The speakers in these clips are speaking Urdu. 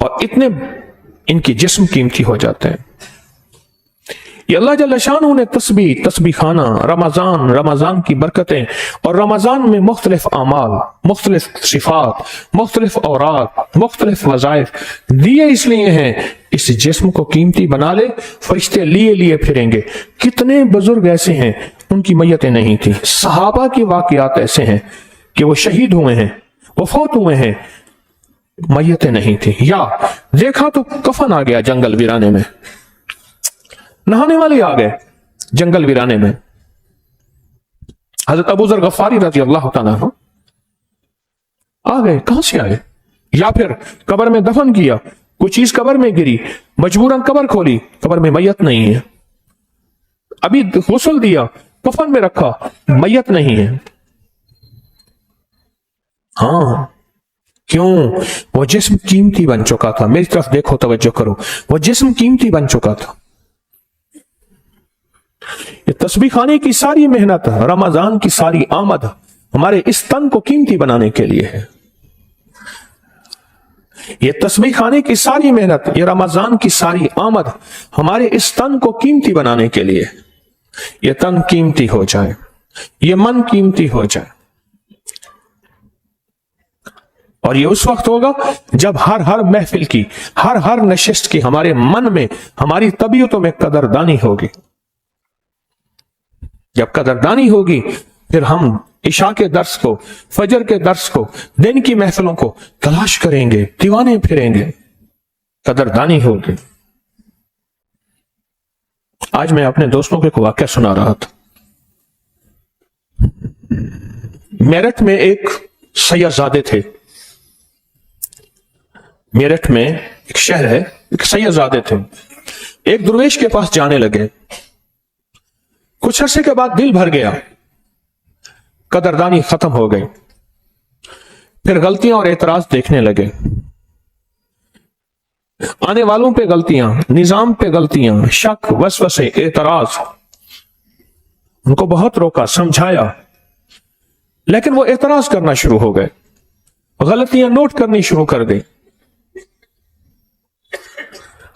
اور اتنے ان کی جسم قیمتی ہو جاتے ہیں. یہ اللہ جل شانہ نے تسبیح خانہ رمضان کی برکتیں اور رمضان میں مختلف اعمال، مختلف صفات، مختلف اوراد، مختلف وظائف دیے اس لیے ہیں اس جسم کو قیمتی بنا لے. فرشتے لیے پھریں گے. کتنے بزرگ ایسے ہیں ان کی میتیں نہیں تھی. صحابہ کے واقعات ایسے ہیں کہ وہ شہید ہوئے ہیں، وفات ہوئے ہیں، میتیں نہیں تھی. یا دیکھا تو کفن آ گیا جنگل ویرانے میں، نہانے والے آ گئے جنگل ویرانے میں. حضرت ابو ذر غفاری رضی اللہ تعالیٰ عنہ آ گئے. کہاں سے آئے؟ یا پھر قبر میں دفن کیا، کوئی چیز قبر میں گری، مجبوراً قبر کھولی، قبر میں میت نہیں ہے. ابھی غسل دیا، کفن میں رکھا، میت نہیں ہے. ہاں کیوں؟ وہ جسم قیمتی بن چکا تھا. میری طرف دیکھو، توجہ کرو. وہ جسم قیمتی بن چکا تھا. یہ تسبیح خانے کی ساری محنت، رمضان کی ساری آمد ہمارے اس تن کو قیمتی بنانے کے لیے ہے. یہ تسبیح خانے کی ساری محنت، یہ رمضان کی ساری آمد ہمارے اس تن کو قیمتی بنانے کے لیے. یہ تن قیمتی ہو جائے، یہ من قیمتی ہو جائے. اور یہ اس وقت ہوگا جب ہر محفل کی، ہر نشست کی ہمارے من میں، ہماری طبیعتوں میں قدردانی ہوگی. جب قدردانی ہوگی پھر ہم عشاء کے درس کو، فجر کے درس کو، دن کی محفلوں کو تلاش کریں گے، دیوانے پھریں گے. قدردانی ہوگی. آج میں اپنے دوستوں کو ایک واقعہ سنا رہا تھا. میرٹھ میں ایک سیدزادے تھے. میرٹھ میں ایک شہر ہے، ایک سیدزادے تھے. ایک درویش کے پاس جانے لگے. کچھ عرصے کے بعد دل بھر گیا، قدردانی ختم ہو گئی. پھر غلطیاں اور اعتراض دیکھنے لگے. آنے والوں پہ غلطیاں، نظام پہ غلطیاں، شک، وسوسے، اعتراض. ان کو بہت روکا، سمجھایا، لیکن وہ اعتراض کرنا شروع ہو گئے، غلطیاں نوٹ کرنی شروع کر دی.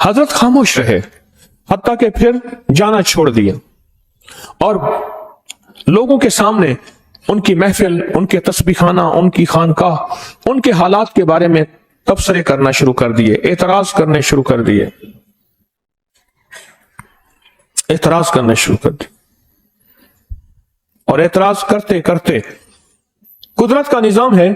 حضرت خاموش رہے، حتیٰ کہ پھر جانا چھوڑ دیا اور لوگوں کے سامنے ان کی محفل، ان کے تسبیح خانہ، ان کی خانقاہ، ان کے حالات کے بارے میں تبصرے کرنا شروع کر دیے، اعتراض کرنے شروع کر دیے، اعتراض کرنے شروع کر دیے. اور اعتراض کرتے کرتے، قدرت کا نظام ہے،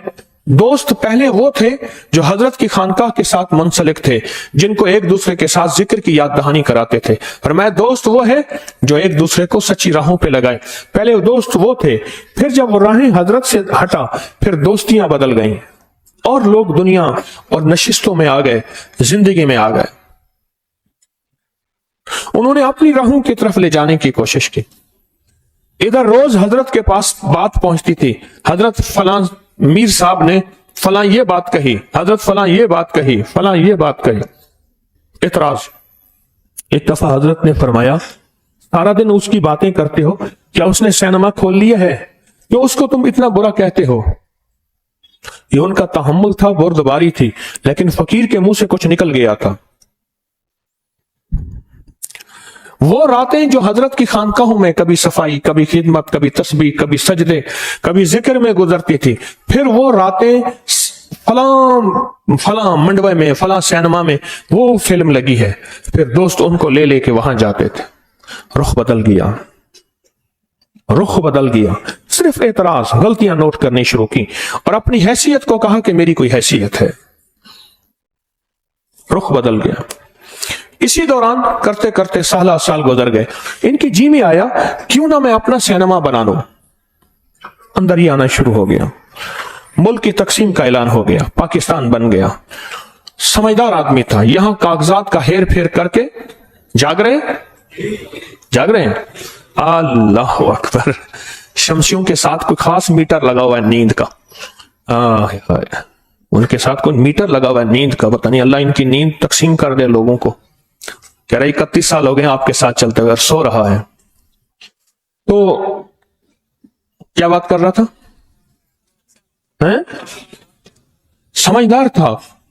دوست پہلے وہ تھے جو حضرت کی خانقاہ کے ساتھ منسلک تھے، جن کو ایک دوسرے کے ساتھ ذکر کی یاد دہانی کراتے تھے. فرمایا دوست وہ ہے جو ایک دوسرے کو سچی راہوں پہ لگائے. پہلے دوست وہ تھے، پھر جب وہ راہیں حضرت سے ہٹا پھر دوستیاں بدل گئیں اور لوگ دنیا اور نشستوں میں آ گئے، زندگی میں آ گئے. انہوں نے اپنی راہوں کی طرف لے جانے کی کوشش کی. ادھر روز حضرت کے پاس بات پہنچتی تھی، حضرت فلاں میر صاحب نے فلاں یہ بات کہی، حضرت فلاں یہ بات کہی، فلاں یہ بات کہی. اعتراض. ایک دفعہ حضرت نے فرمایا سارا دن اس کی باتیں کرتے ہو، کیا اس نے سینما کھول لیا ہے جو اس کو تم اتنا برا کہتے ہو؟ یہ ان کا تحمل تھا، بردباری تھی، لیکن فقیر کے منہ سے کچھ نکل گیا تھا. وہ راتیں جو حضرت کی خانقاہوں میں کبھی صفائی، کبھی خدمت، کبھی تسبیح، کبھی سجدے، کبھی ذکر میں گزرتی تھی، پھر وہ راتیں فلاں منڈوے میں، فلاں سینما میں وہ فلم لگی ہے، پھر دوست ان کو لے کے وہاں جاتے تھے. رخ بدل گیا، رخ بدل گیا. صرف اعتراض، غلطیاں نوٹ کرنی شروع کی اور اپنی حیثیت کو کہا کہ میری کوئی حیثیت ہے. رخ بدل گیا. اسی دوران کرتے کرتے سال گزر گئے. ان کی جی میں آیا کیوں نہ میں اپنا سینما بنا لوں. اندر ہی آنا شروع ہو گیا. ملک کی تقسیم کا اعلان ہو گیا، پاکستان بن گیا. سمجھدار آدمی تھا، یہاں کاغذات کا ہیر پھیر کر کے جاگ رہے ہیں. اللہ اکبر. شمسیوں کے ساتھ کوئی خاص میٹر لگا ہوا ہے نیند کا. ان کے ساتھ کوئی میٹر لگا ہوا ہے نیند کا. پتہ نہیں اللہ ان کی نیند تقسیم کر دے لوگوں کو. کہہ رہے 31 سال ہو گئے آپ کے ساتھ چلتے ہوئے اور سو رہا ہے. تو کیا بات کر رہا تھا؟ سمجھدار تھا،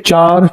4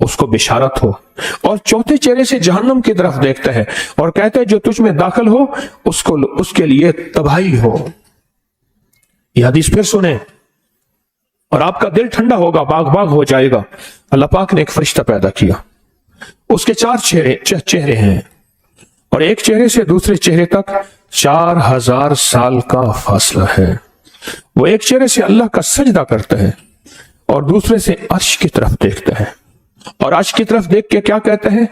اس کو بشارت ہو، اور چوتھے چہرے سے جہنم کی طرف دیکھتا ہے اور کہتا ہے جو تجھ میں داخل ہو اس کے لیے تباہی ہو۔ یہ حدیث پھر سنیں اور آپ کا دل ٹھنڈا ہوگا، باغ باغ ہو جائے گا۔ اللہ پاک نے ایک فرشتہ پیدا کیا، اس کے 4 چہرے ہیں، اور ایک چہرے سے دوسرے چہرے تک 4000 سال کا فاصلہ ہے۔ وہ ایک چہرے سے اللہ کا سجدہ کرتا ہے اور دوسرے سے عرش کی طرف دیکھتا ہے، اور عرش کی طرف دیکھ کے کیا کہتا ہے؟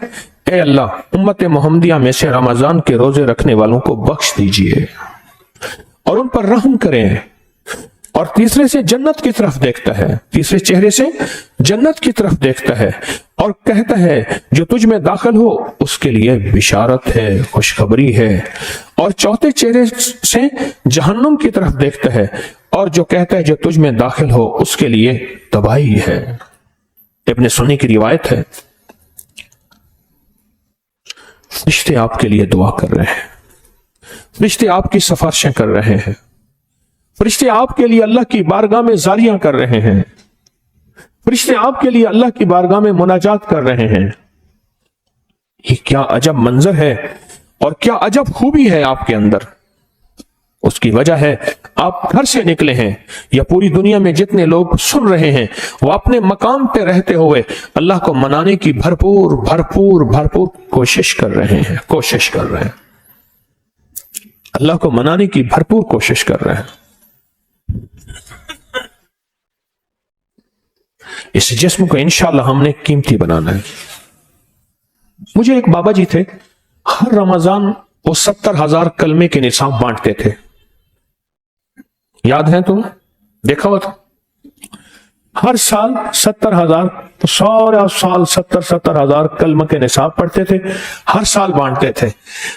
اے اللہ، امت محمدیہ میں سے رمضان کے روزے رکھنے والوں کو بخش دیجئے اور ان پر رحم کریں۔ اور تیسرے سے جنت کی طرف دیکھتا ہے، تیسرے چہرے سے جنت کی طرف دیکھتا ہے اور کہتا ہے جو تجھ میں داخل ہو اس کے لیے بشارت ہے، خوشخبری ہے۔ اور چوتھے چہرے سے جہنم کی طرف دیکھتا ہے اور جو کہتا ہے جو تجھ میں داخل ہو اس کے لیے تباہی ہے۔ ابن سنی کی روایت ہے، فرشتے آپ کے لیے دعا کر رہے ہیں، فرشتے آپ کی سفارشیں کر رہے ہیں، فرشتے آپ کے لیے اللہ کی بارگاہ میں زاریاں کر رہے ہیں، فرشتے آپ کے لیے اللہ کی بارگاہ میں مناجات کر رہے ہیں۔ یہ کیا عجب منظر ہے اور کیا عجب خوبی ہے آپ کے اندر۔ اس کی وجہ ہے آپ گھر سے نکلے ہیں، یا پوری دنیا میں جتنے لوگ سن رہے ہیں وہ اپنے مقام پہ رہتے ہوئے اللہ کو منانے کی بھرپور کوشش کر رہے ہیں، اللہ کو منانے کی بھرپور کوشش کر رہے ہیں۔ اس جسم کو انشاءاللہ ہم نے قیمتی بنانا ہے۔ مجھے ایک بابا جی تھے، ہر رمضان وہ 70,000 کلمے کے نصاب بانٹتے تھے، یاد ہے تمہیں؟ دیکھا ہوا تھا؟ ہر سال 70,000، تو سارا سال 70,000 کلمہ کے نصاب پڑھتے تھے، ہر سال بانٹتے تھے۔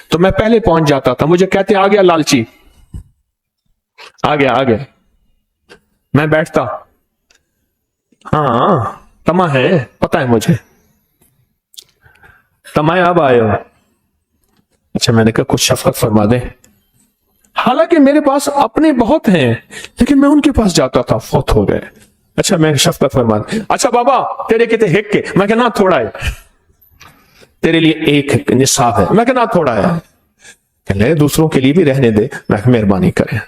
تو میں پہلے پہنچ جاتا تھا، مجھے کہتے آ گیا لالچی، آ گیا، میں بیٹھتا، ہاں تما ہے، پتہ ہے مجھے تمائے اب آئے ہو۔ اچھا، میں نے کہا کچھ شفقت فرما دیں، حالانکہ میرے پاس اپنے بہت ہیں لیکن میں ان کے پاس جاتا تھا، فوت ہو گئے۔ اچھا میں شفقت فرما دیں، اچھا بابا تیرے کتے ہک کے، میں کہنا تھوڑا ہے، تیرے لیے ایک نصاب ہے، میں کہنا تھوڑا ہے، کہ دوسروں کے لیے بھی رہنے دے، میں مہربانی کریں۔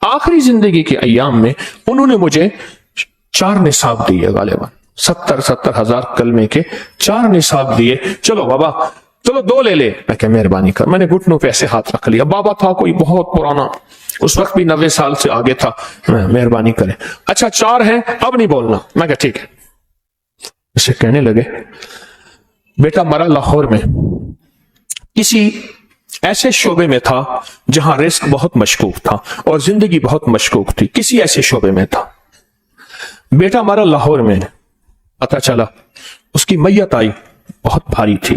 آخری زندگی کے ایام میں انہوں نے مجھے 4 نصاب دیے، غالباً 70,000 کلمے کے 4 نصاب دیے۔ چلو بابا، چلو 2 لے لے، میں کہ مہربانی کر۔ میں نے گھٹنوں پہ ایسے ہاتھ رکھ لیا، بابا تھا کوئی بہت پرانا، اس وقت بھی 90 سال سے آگے تھا، مہربانی کریں۔ اچھا 4 ہیں، اب نہیں بولنا، میں کہ ٹھیک ہے۔ اسے کہنے لگے بیٹا مرا لاہور میں کسی ایسے شعبے میں تھا جہاں رزق بہت مشکوک تھا اور زندگی بہت مشکوک تھی، کسی ایسے شعبے میں تھا۔ بیٹا ہمارا لاہور میں، پتہ چلا اس کی میت آئی، بہت بھاری تھی۔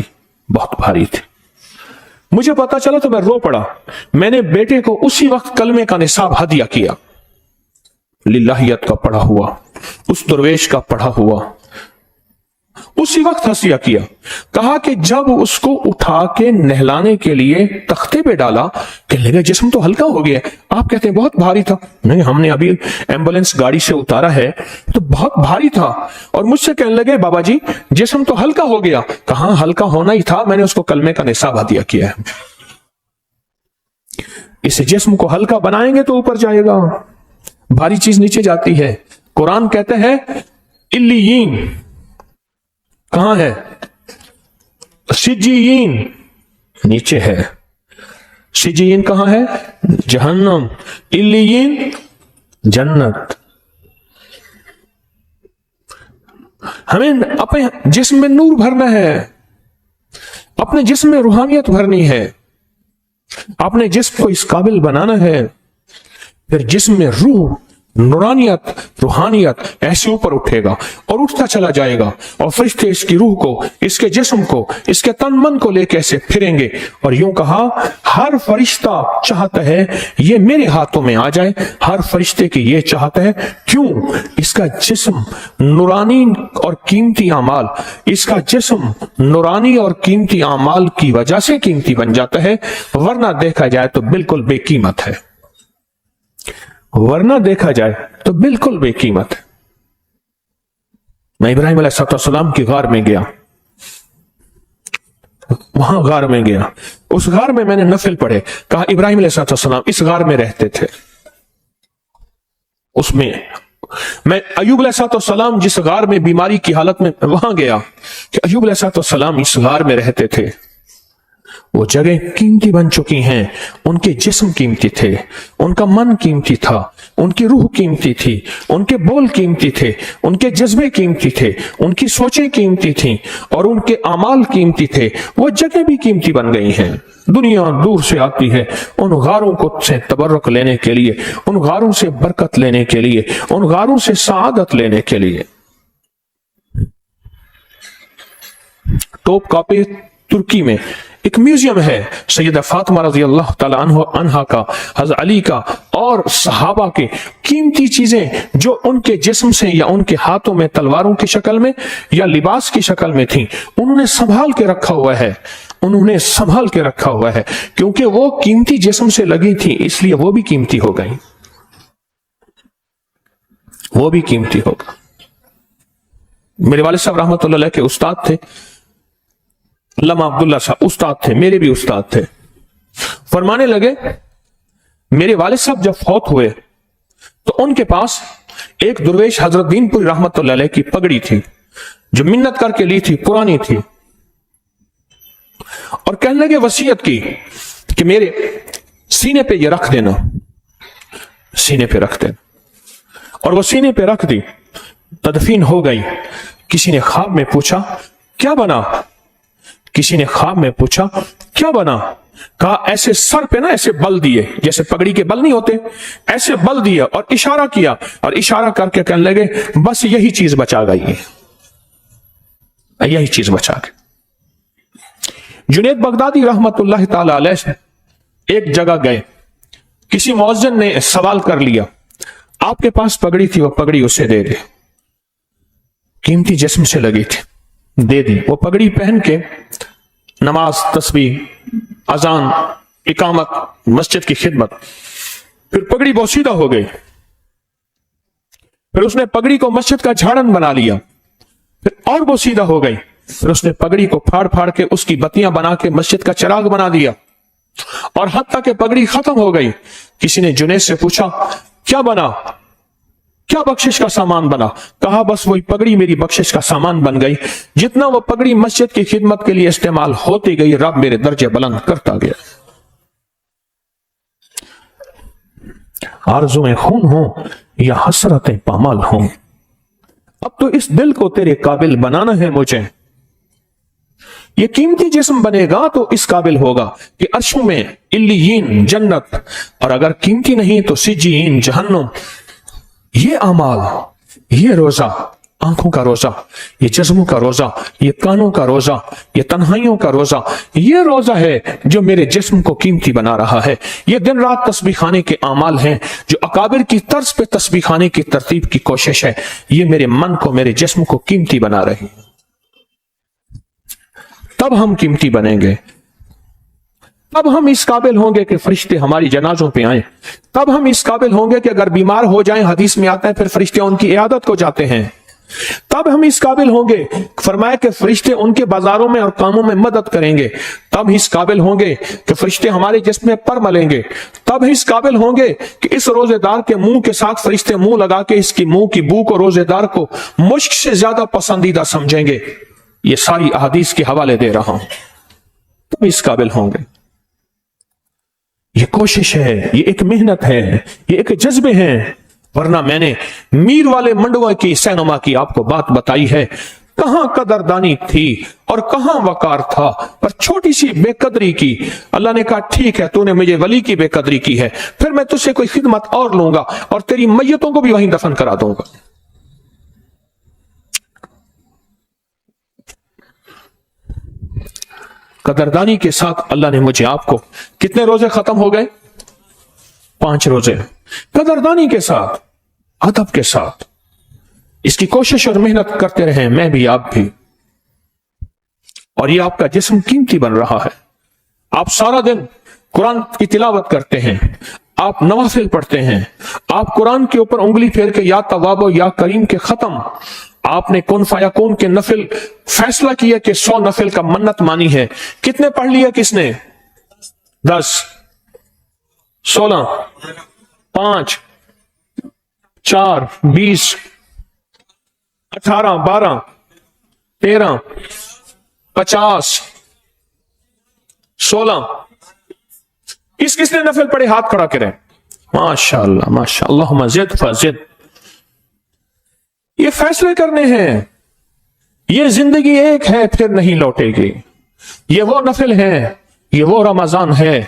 مجھے پتا چلا تو میں رو پڑا۔ میں نے بیٹے کو اسی وقت کلمے کا نصاب ہدیہ کیا، للہیت کا پڑھا ہوا، اس درویش کا پڑھا ہوا، اسی وقت ہدیہ کیا۔ کہا کہ جب اس کو اٹھا کے نہلانے کے لیے تختے پہ ڈالا، کہنے لگا جسم تو ہلکا ہو گیا۔ آپ کہتے ہیں بہت بھاری تھا۔ نہیں، ہم نے ابھی ایمبولینس گاڑی سے اتارا ہے تو بہت بھاری تھا، اور مجھ سے کہنے لگے بابا جی جسم تو ہلکا ہو گیا۔ کہاں ہلکا ہونا ہی تھا، میں نے اس کو کلمے کا نصاب ہدیہ کیا ہے۔ اس جسم کو ہلکا بنائیں گے تو اوپر جائے گا، بھاری چیز نیچے جاتی ہے۔ قرآن کہتے ہیں علیین کہاں ہے؟ سجین نیچے ہے۔ سجین کہاں ہے؟ جہنم۔ علیین جنت۔ ہمیں اپنے جسم میں نور بھرنا ہے، اپنے جسم میں روحانیت بھرنی ہے، اپنے جسم کو اس قابل بنانا ہے، پھر جسم میں روح، نورانیت، روحانیت ایسے اوپر اٹھے گا اور اٹھتا چلا جائے گا، اور فرشتے اس کی روح کو، اس کے جسم کو، اس کے تن من کو لے کے ایسے پھریں گے۔ اور یوں کہا ہر فرشتہ چاہتا ہے یہ میرے ہاتھوں میں آ جائے، ہر فرشتے کی یہ چاہتا ہے۔ کیوں؟ اس کا جسم نورانی اور قیمتی اعمال، اس کا جسم نورانی اور قیمتی اعمال کی وجہ سے قیمتی بن جاتا ہے، ورنہ دیکھا جائے تو بالکل بے قیمت ہے، ورنہ دیکھا جائے تو بالکل بے قیمت ہے۔ میں ابراہیم علیہ السلام کی غار میں گیا، وہاں غار میں گیا، اس غار میں نے نفل پڑھے، کہا ابراہیم علیہ السلام اس غار میں رہتے تھے، اس میں میں ایوب علیہ السلام جس غار میں بیماری کی حالت میں وہاں گیا کہ ایوب علیہ السلام اس غار میں رہتے تھے، وہ جگہ قیمتی بن چکی ہیں، ان کے جسم قیمتی تھے، ان کا من قیمتی تھا، ان کی روح قیمتی تھی، ان کے بول قیمتی تھے، ان کے جذبے قیمتی تھے، ان کی سوچیں قیمتی تھیں اور ان کے اعمال قیمتی تھے، وہ جگہ بھی قیمتی بن گئی ہیں۔ دنیا دور سے آتی ہے ان غاروں کو سے تبرک لینے کے لیے، ان غاروں سے برکت لینے کے لیے، ان غاروں سے سعادت لینے کے لیے۔ ٹوپ کاپی ترکی میں ایک میوزیم ہے، سیدہ فاطمہ رضی اللہ تعالی عنہا کا، حضرت علی کا اور صحابہ کے قیمتی چیزیں جو ان کے جسم سے یا ان کے ہاتھوں میں تلواروں کی شکل میں یا لباس کی شکل میں تھیں، انہوں نے سنبھال کے رکھا ہوا ہے، انہوں نے سنبھال کے رکھا ہوا ہے، کیونکہ وہ قیمتی جسم سے لگی تھی اس لیے وہ بھی قیمتی ہو گئی، وہ بھی قیمتی ہوگا۔ میرے والد صاحب رحمۃ اللہ علیہ کے استاد تھے، علامہ عبداللہ صاحب استاد تھے، میرے بھی استاد تھے، فرمانے لگے میرے والد صاحب جب فوت ہوئے تو ان کے پاس ایک درویش حضرت دین پوری رحمۃ اللہ علیہ کی پگڑی تھی جو منت کر کے لی تھی، پرانی تھی، اور کہنے لگے وصیت کی کہ میرے سینے پہ یہ رکھ دینا، سینے پہ رکھ دینا، اور وہ سینے پہ رکھ دی، تدفین ہو گئی۔ کسی نے خواب میں پوچھا کیا بنا؟ کسی نے خواب میں پوچھا کیا بنا؟ کہا ایسے سر پہ نا ایسے بل دیے، جیسے پگڑی کے بل نہیں ہوتے، ایسے بل دیا اور اشارہ کیا، اور اشارہ کر کے کہنے لگے بس یہی چیز بچا گئی، یہی چیز بچا گئی۔ جنید بغدادی رحمت اللہ تعالی علیہ سے ایک جگہ گئے، کسی مؤذن نے سوال کر لیا آپ کے پاس پگڑی تھی، وہ پگڑی اسے دے دے، قیمتی جسم سے لگی تھی، دے دی۔ وہ پگڑی پہن کے نماز، تسبیح، اذان، اقامت، مسجد کی خدمت، پھر پگڑی بوسیدہ ہو گئی، پھر اس نے پگڑی کو مسجد کا جھاڑن بنا لیا، پھر اور بوسیدہ ہو گئی، پھر اس نے پگڑی کو پھاڑ پھاڑ کے اس کی بتیاں بنا کے مسجد کا چراغ بنا دیا، اور حتیٰ کہ پگڑی ختم ہو گئی۔ کسی نے جنید سے پوچھا کیا بنا، کیا بخشش کا سامان بنا؟ کہا بس وہی پگڑی میری بخشش کا سامان بن گئی، جتنا وہ پگڑی مسجد کی خدمت کے لیے استعمال ہوتی گئی رب میرے درجے بلند کرتا گیا۔ آرزویں خون ہوں یا حسرتیں پامال ہوں، اب تو اس دل کو تیرے قابل بنانا ہے مجھے۔ یہ قیمتی جسم بنے گا تو اس قابل ہوگا کہ عرشوں میں علیین جنت، اور اگر قیمتی نہیں تو سجین جہنم۔ یہ اعمال، یہ روزہ، آنکھوں کا روزہ، یہ جذبوں کا روزہ، یہ کانوں کا روزہ، یہ تنہائیوں کا روزہ، یہ روزہ ہے جو میرے جسم کو قیمتی بنا رہا ہے۔ یہ دن رات تسبیح خانے کے اعمال ہیں جو اکابر کی طرز پہ تسبیح خانے کی ترتیب کی کوشش ہے، یہ میرے من کو، میرے جسم کو قیمتی بنا رہی ہے۔ تب ہم قیمتی بنیں گے، تب ہم اس قابل ہوں گے کہ فرشتے ہماری جنازوں پہ آئیں، تب ہم اس قابل ہوں گے کہ اگر بیمار ہو جائیں، حدیث میں آتا ہے پھر فرشتے ان کی عیادت کو جاتے ہیں، تب ہم اس قابل ہوں گے، فرمایا کہ فرشتے ان کے بازاروں میں اور کاموں میں مدد کریں گے، تب اس قابل ہوں گے کہ فرشتے ہمارے جسم میں پر ملیں گے، تب اس قابل ہوں گے کہ اس روزے دار کے منہ کے ساتھ فرشتے منہ لگا کے اس کی منہ کی بو کو روزے دار کو مشک سے زیادہ پسندیدہ سمجھیں گے۔ یہ ساری احادیث کے حوالے دے رہا ہوں، تب اس قابل ہوں گے۔ یہ کوشش ہے، یہ ایک محنت ہے، یہ ایک جذبے ہیں، ورنہ میں نے میر والے منڈوا کی سینما کی آپ کو بات بتائی ہے، کہاں قدردانی تھی اور کہاں وقار تھا، پر چھوٹی سی بے قدری کی۔ اللہ نے کہا ٹھیک ہے تو نے مجھے ولی کی بے قدری کی ہے، پھر میں تجھ سے کوئی خدمت اور لوں گا اور تیری میتوں کو بھی وہیں دفن کرا دوں گا۔ قدردانی کے ساتھ اللہ نے مجھے آپ کو، کتنے روزے ختم ہو گئے؟ 5 روزے، قدردانی کے ساتھ، ادب کے ساتھ اس کی کوشش اور محنت کرتے رہیں، میں بھی آپ بھی، اور یہ آپ کا جسم قیمتی بن رہا ہے۔ آپ سارا دن قرآن کی تلاوت کرتے ہیں، آپ نوافل پڑھتے ہیں، آپ قرآن کے اوپر انگلی پھیر کے یا تواب یا کریم کے ختم آپ نے کن فیکون کے نفل فیصلہ کیا کہ 100 نفل کا منت مانی ہے، کتنے پڑھ لیا کس نے؟ 10 16 5 4 20 18 12 13 50 16 کس نے نفل پڑھے؟ ہاتھ کھڑا کریں. ماشاء اللہ ماشاء اللہ، مزید فزد. یہ فیصلے کرنے ہیں. یہ زندگی ایک ہے، پھر نہیں لوٹے گی. یہ وہ نفل ہے، یہ وہ رمضان ہے،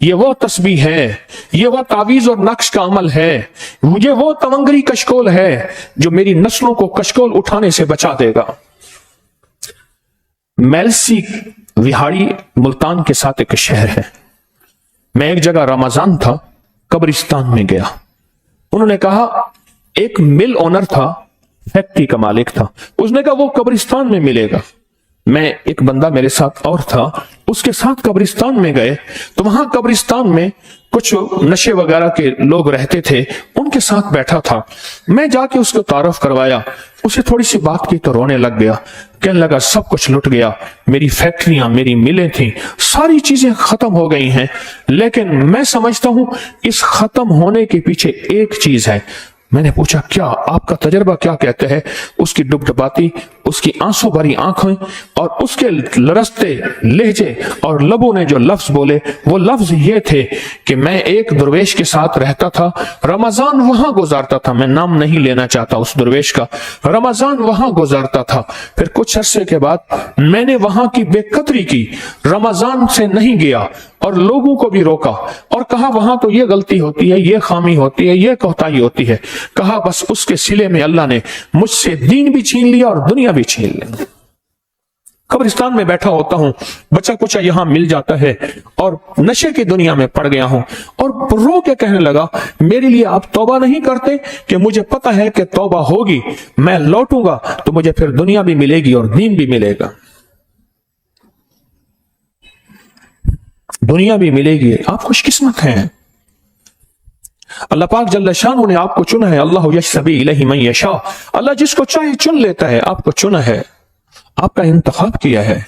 یہ وہ تسبیح ہے، یہ وہ تعویذ اور نقش کا عمل ہے، یہ وہ تونگری کشکول ہے جو میری نسلوں کو کشکول اٹھانے سے بچا دے گا. میلسی وہاڑی ملتان کے ساتھ ایک شہر ہے. میں ایک جگہ رمضان تھا، قبرستان میں گیا. انہوں نے کہا ایک مل اونر تھا، فیکٹری کا مالک تھا. اس نے کہا وہ قبرستان میں ملے گا. میں ایک بندہ میرے ساتھ اور تھا، اس کے ساتھ قبرستان میں گئے تو وہاں قبرستان میں کچھ نشے وغیرہ کے لوگ رہتے تھے، ان کے ساتھ بیٹھا تھا. میں جا کے اس کو تعارف کروایا، اسے تھوڑی سی بات کی تو رونے لگ گیا. کہنے لگا سب کچھ لٹ گیا، میری فیکٹریاں، میری ملیں تھیں، ساری چیزیں ختم ہو گئی ہیں، لیکن میں سمجھتا ہوں اس ختم ہونے کے پیچھے ایک چیز ہے. میں نے پوچھا کیا؟ آپ کا تجربہ کیا کہتے ہیں؟ اس کی ڈبڈباتی، اس کی آنسو بھری آنکھیں اور اس کے لرزتے لہجے اور لبوں نے جو لفظ بولے وہ لفظ یہ تھے کہ میں ایک درویش کے ساتھ رہتا تھا، رمضان وہاں گزارتا تھا. میں نام نہیں لینا چاہتا اس درویش کا. رمضان وہاں گزارتا تھا. پھر کچھ عرصے کے بعد میں نے وہاں کی بے قدری کی، رمضان سے نہیں گیا اور لوگوں کو بھی روکا اور کہا وہاں تو یہ غلطی ہوتی ہے، یہ خامی ہوتی ہے، یہ کوتاہی ہوتی ہے. کہا بس اس کے سلے میں اللہ نے مجھ سے دین بھی چھین لیا اور دنیا بھی چھین لی. قبرستان میں بیٹھا ہوتا ہوں، بچہ کچھ یہاں مل جاتا ہے اور نشے کی دنیا میں پڑ گیا ہوں اور رو کے کہنے لگا میرے لیے آپ توبہ نہیں کرتے کہ مجھے پتا ہے کہ توبہ ہوگی، میں لوٹوں گا تو مجھے پھر دنیا بھی ملے گی اور دین بھی ملے گا، دنیا بھی ملے گی. آپ خوش قسمت ہیں. اللہ پاک جل شانہ نے آپ کو چنا ہے. اللہ یجتبی الیہ من یشاء. اللہ جس کو چاہے چن لیتا ہے. آپ کو چنا ہے، آپ کا انتخاب کیا ہے.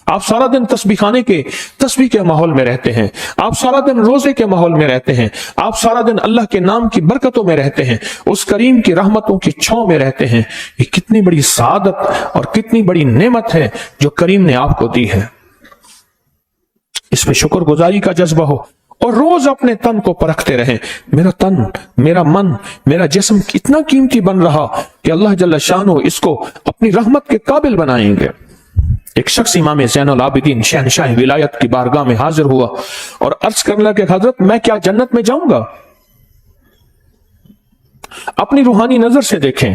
آپ سارا دن تسبیح خانے کے تسبیح کے ماحول میں رہتے ہیں، آپ سارا دن روزے کے ماحول میں رہتے ہیں، آپ سارا دن اللہ کے نام کی برکتوں میں رہتے ہیں، اس کریم کی رحمتوں کی چھاؤں میں رہتے ہیں. یہ کتنی بڑی سعادت اور کتنی بڑی نعمت ہے جو کریم نے آپ کو دی ہے. اس پہ شکر گزاری کا جذبہ ہو اور روز اپنے تن کو پرکھتے رہیں. میرا تن، میرا من، میرا جسم اتنا قیمتی بن رہا کہ اللہ جل شانہ اس کو اپنی رحمت کے قابل بنائیں گے. ایک شخص امام زین العابدین شہنشاہ ولایت کی بارگاہ میں حاضر ہوا اور عرض کرنے لگا کہ حضرت میں کیا جنت میں جاؤں گا؟ اپنی روحانی نظر سے دیکھیں،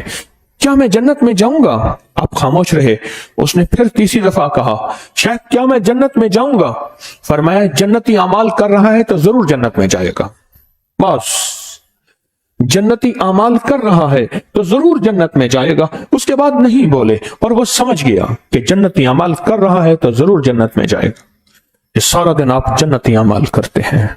کیا میں جنت میں جاؤں گا؟ آپ خاموش رہے. اس نے پھر تیسری دفعہ کہا شاید کیا میں جنت میں جاؤں گا؟ فرمایا جنتی اعمال کر رہا ہے تو ضرور جنت میں جائے گا. بس جنتی اعمال کر رہا ہے تو ضرور جنت میں جائے گا. اس کے بعد نہیں بولے اور وہ سمجھ گیا کہ جنتی اعمال کر رہا ہے تو ضرور جنت میں جائے گا. یہ سارا دن آپ جنتی اعمال کرتے ہیں،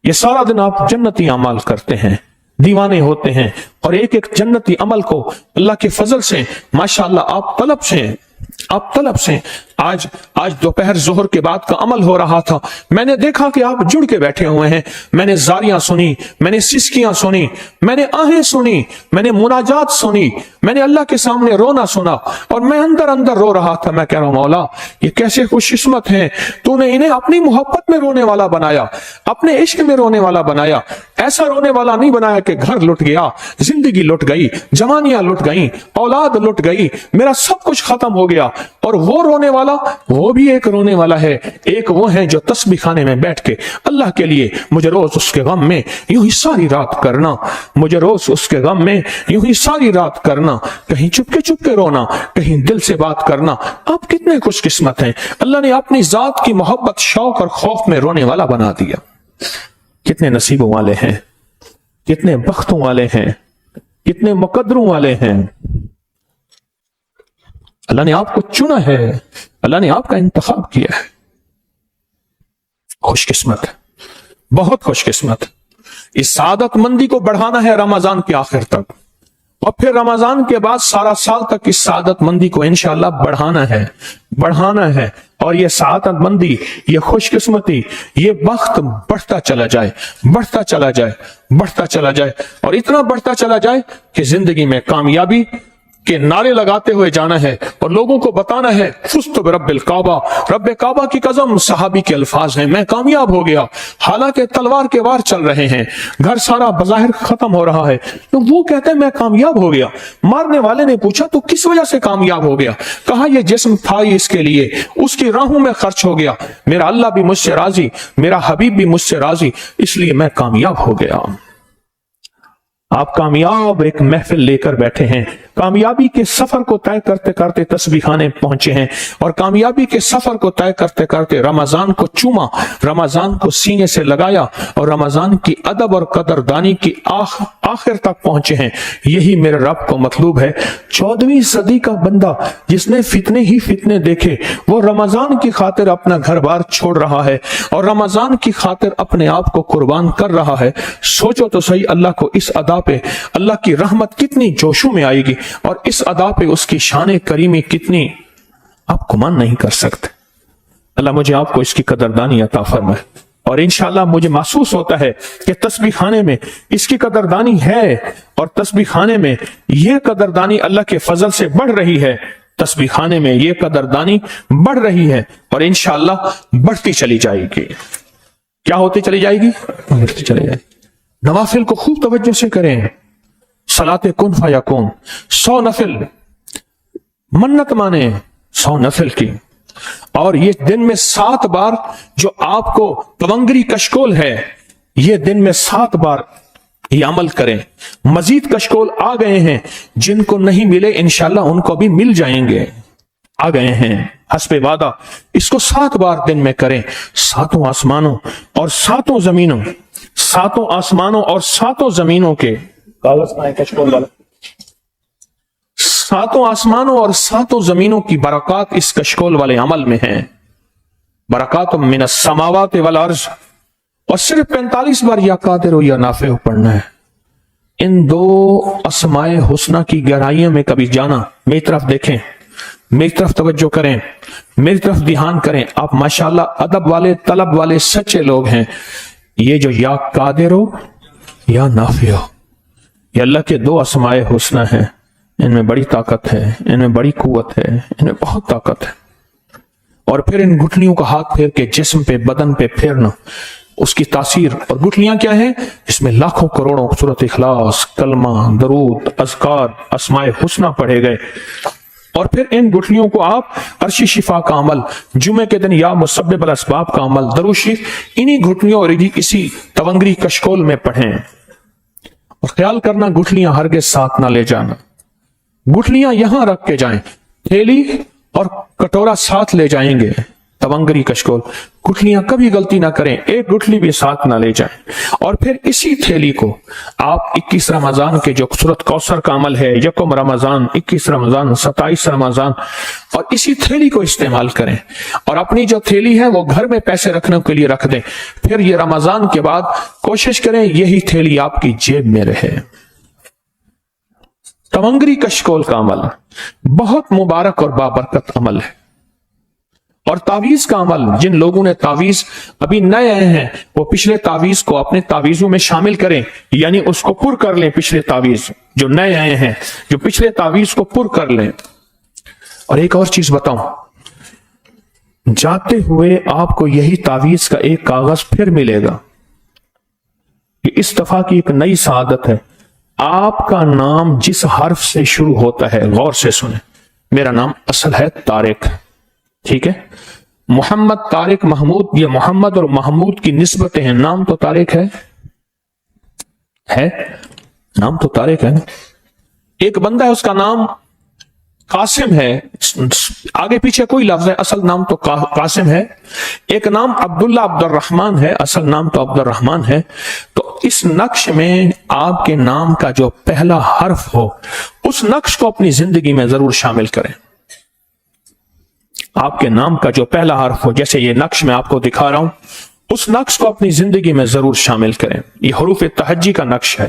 یہ سارا دن آپ جنتی اعمال کرتے ہیں، دیوانے ہوتے ہیں اور ایک ایک جنتی عمل کو اللہ کے فضل سے ماشاءاللہ آپ طلب سے آج دوپہر ظہر کے بعد کا عمل ہو رہا تھا. میں نے دیکھا کہ آپ جڑ کے بیٹھے ہوئے ہیں. میں نے زاریاں سنی، میں نے سسکیاں سنی، میں نے آہیں سنی، میں نے مناجات سنی، میں نے اللہ کے سامنے رونا سنا اور میں اندر اندر رو رہا تھا. میں کہہ رہا ہوں مولا یہ کیسے خوش قسمت ہیں، تو نے انہیں اپنی محبت میں رونے والا بنایا، اپنے عشق میں رونے والا بنایا. ایسا رونے والا نہیں بنایا کہ گھر لٹ گیا، زندگی لٹ گئی، جوانیاں لٹ گئیں، اولاد لٹ گئی، میرا سب کچھ ختم ہو گیا. اور وہ رونے والا وہ بھی ایک رونے والا ہے. ایک وہ ہے جو تسبیح خانے میں بیٹھ کے اللہ کے لیے مجھے روز اس کے غم میں یوں ہی ساری رات کرنا، مجھے روز اس کے غم میں یوں ہی ساری رات کرنا، کہیں چپ کے رونا، کہیں دل سے بات کرنا. آپ کتنے خوش قسمت ہیں، اللہ نے اپنی ذات کی محبت، شوق اور خوف میں رونے والا بنا دیا. کتنے نصیبوں والے ہیں، کتنے بختوں والے ہیں، کتنے مقدروں والے ہیں. اللہ نے آپ کو چنا ہے، اللہ نے آپ کا انتخاب کیا ہے. خوش قسمت ہے، بہت خوش قسمت. اس سعادت مندی کو بڑھانا ہے رمضان کے آخر تک. اور پھر رمضان کے بعد سارا سال تک اس سعادت مندی کو انشاءاللہ بڑھانا ہے اور یہ سعادت مندی، یہ خوش قسمتی، یہ بخت بڑھتا چلا جائے اور اتنا بڑھتا چلا جائے کہ زندگی میں کامیابی کے نعرے لگاتے ہوئے جانا ہے اور لوگوں کو بتانا ہے فزت برب الکعبہ، رب کعبہ کی قسم، صحابی کے الفاظ ہیں، میں کامیاب ہو گیا، حالانکہ تلوار کے وار چل رہے ہیں، گھر سارا بظاہر ختم ہو رہا ہے، تو وہ کہتے ہیں میں کامیاب ہو گیا۔ مارنے والے نے پوچھا تو کس وجہ سے کامیاب ہو گیا؟ کہا یہ جسم تھا ہی اس کے لیے، اس کی راہوں میں خرچ ہو گیا، میرا اللہ بھی مجھ سے راضی، میرا حبیب بھی مجھ سے راضی، اس لیے میں کامیاب ہو گیا۔ آپ کامیاب ایک محفل لے کر بیٹھے ہیں، کامیابی کے سفر کو طے کرتے کرتے تسبیح خانے پہنچے ہیں اور کامیابی کے سفر کو طے کرتے کرتے رمضان کو چوما، رمضان کو سینے سے لگایا اور رمضان کی ادب اور قدردانی کی آخر تک پہنچے ہیں۔ یہی میرے رب کو مطلوب ہے۔ 14ویں صدی کا بندہ جس نے فتنے ہی فتنے دیکھے، وہ رمضان کی خاطر اپنا گھر بار چھوڑ رہا ہے اور رمضان کی خاطر اپنے آپ کو قربان کر رہا ہے۔ سوچو تو صحیح، اللہ کو اس ادا پہ اللہ کی رحمت کتنی جوشوں میں آئے گی اور اس ادا پہ اس کی شان کریمی کتنی آپ گمان نہیں کر سکتے۔ اللہ مجھے آپ کو اس کی قدردانی عطا فرمائے اور انشاءاللہ مجھے محسوس ہوتا ہے کہ تسبیح خانے میں اس کی قدردانی ہے اور تسبیح خانے میں یہ قدردانی اللہ کے فضل سے بڑھ رہی ہے، تسبیح خانے میں یہ قدردانی بڑھ رہی ہے اور انشاءاللہ بڑھتی چلی جائے گی۔ کیا ہوتی چلی جائے گی؟ بڑھتی چلی جائے گی۔ نوافل کو خوب توجہ سے کریں، صلاۃ کن فیکون، 100 نفل، منت مانے 100 نفل کی، اور یہ دن میں 7 بار جو آپ کو تونگری کشکول ہے، یہ دن میں 7 بار یہ عمل کریں۔ مزید کشکول آ گئے ہیں، جن کو نہیں ملے انشاءاللہ ان کو بھی مل جائیں گے، آ گئے ہیں حسب وعدہ۔ اس کو 7 بار دن میں کریں، 7 آسمانوں اور 7 زمینوں، 7 آسمانوں اور 7 زمینوں کے کاغذ میں کشکول والا، 7 آسمانوں اور 7 زمینوں کی برکات اس کشکول والے عمل میں ہیں۔ برکات من السماوات والارض، اور صرف 45 بار یا قادر یا نافع پڑھنا ہے۔ ان 2 اسماء حسنہ کی گہرائیوں میں کبھی جانا، میری طرف دیکھیں، میری طرف توجہ کریں، میری طرف دھیان کریں۔ آپ ماشاءاللہ ادب والے، طلب والے، سچے لوگ ہیں۔ یہ جو یا قادر ہو یا نافع ہو، یہ اللہ کے 2 اسماء حسنہ ہیں، ان میں بڑی طاقت ہے، ان میں بڑی قوت ہے، ان میں بہت طاقت ہے۔ اور پھر ان گٹھلیوں کا ہاتھ پھیر کے جسم پہ، بدن پہ پھیرنا، اس کی تاثیر۔ اور گٹھلیاں کیا ہیں؟ اس میں لاکھوں کروڑوں سورۃ اخلاص، کلمہ، درود، اذکار، اسماء حسنہ پڑھے گئے۔ اور پھر ان گٹھلیوں کو آپ عرشی شفا کا عمل، جمعے کے دن یا مسبب الاسباب کا عمل، درود شریف، انہی گٹھلیوں اور اسی تونگری کشکول میں پڑھیں۔ اور خیال کرنا گٹھلیاں ہرگز ساتھ نہ لے جانا، گٹھلیاں یہاں رکھ کے جائیں، تھیلی اور کٹورا ساتھ لے جائیں گے، تونگری کشکول، گٹھلیاں کبھی غلطی نہ کریں، ایک گٹھلی بھی ساتھ نہ لے جائیں۔ اور پھر اسی تھیلی کو آپ 21 رمضان کے جو سورۃ کوثر کا عمل ہے، 1 رمضان، 21 رمضان، 27 رمضان، اور اسی تھیلی کو استعمال کریں۔ اور اپنی جو تھیلی ہے وہ گھر میں پیسے رکھنے کے لیے رکھ دیں، پھر یہ رمضان کے بعد کوشش کریں یہی تھیلی آپ کی جیب میں رہے۔ تونگری کشکول کا عمل بہت مبارک اور بابرکت عمل ہے۔ اور تعویذ کا عمل، جن لوگوں نے تعویذ ابھی نئے آئے ہیں وہ پچھلے تعویذ کو اپنے تعویذوں میں شامل کریں، یعنی اس کو پر کر لیں۔ پچھلے تعویذ جو نئے آئے ہیں، جو پچھلے تعویذ کو پر کر لیں۔ اور ایک اور چیز بتاؤں، جاتے ہوئے آپ کو یہی تعویذ کا ایک کاغذ پھر ملے گا۔ یہ اس دفعہ کی ایک نئی سعادت ہے۔ آپ کا نام جس حرف سے شروع ہوتا ہے، غور سے سنیں، میرا نام اصل ہے طارق، ٹھیک ہے؟ محمد، طارق، محمود، یہ محمد اور محمود کی نسبتیں ہیں۔ نام تو طارق ہے، نام تو طارق ہے۔ ایک بندہ ہے، اس کا نام قاسم ہے، آگے پیچھے کوئی لفظ ہے، اصل نام تو قاسم ہے۔ ایک نام عبداللہ، عبد الرحمن ہے، اصل نام تو عبد الرحمن ہے۔ تو اس نقش میں آپ کے نام کا جو پہلا حرف ہو، اس نقش کو اپنی زندگی میں ضرور شامل کریں۔ آپ کے نام کا جو پہلا حرف ہو، جیسے یہ نقش میں آپ کو دکھا رہا ہوں، اس نقش کو اپنی زندگی میں ضرور شامل کریں۔ یہ حروف تہجی کا نقش ہے۔